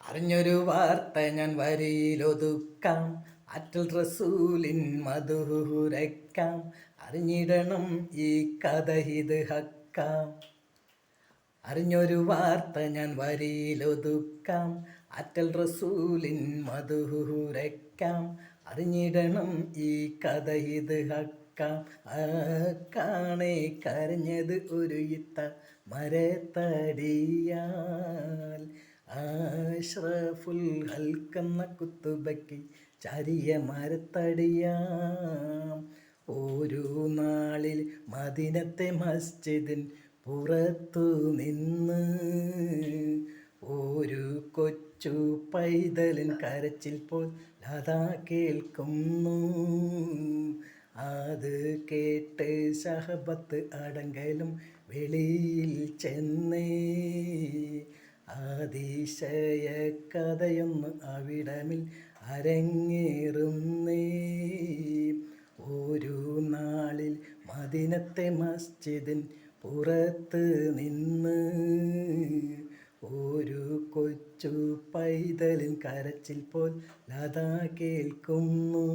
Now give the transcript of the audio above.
അറിഞ്ഞൊരു വാർത്ത ഞാൻ വരിയിലൊതുക്കാം, ആറ്റൽ റസൂലിൻ മധുഹുരയ്ക്കാം. അറിഞ്ഞിടണം ഈ കഥ ഇത് ഹക്കാം. അറിഞ്ഞൊരു വാർത്ത ഞാൻ വരിയിലൊതുക്കാം, ആറ്റൽ റസൂലിൻ മധുഹുരയ്ക്കാം. അറിഞ്ഞിടണം ഈ കഥ ഇത് ഹക്കാം. കാണേ കരഞ്ഞത് ഒരു ഇത്ത മരത്തടിയാൽ, അഷ്റഫുൽ ഹൽക്കെന്ന കുത്തുബയ്ക്ക് ചരിയ മരത്തടിയാം. ഒരു നാളിൽ മദീനത്തെ മസ്ജിദിൻ പുറത്തു നിന്ന് ഒരു കൊച്ചു പൈതലിൻ കരച്ചിൽ പോൽ ലതാ കേൾക്കുന്നു. അത് കേട്ട് ശഹബത്ത് അടങ്കലും വെളിയിൽ ചെന്നേ, അതിശയ കഥയൊന്ന് അവിടമിൽ അരങ്ങേറുന്നേ. ഒരു നാളിൽ മദീനത്തെ മസ്ജിദിൻ പുറത്ത് നിന്ന് ഒരു കൊച്ചു പൈതലിൻ കരച്ചിൽ പോൽ ലതാ കേൾക്കുന്നു.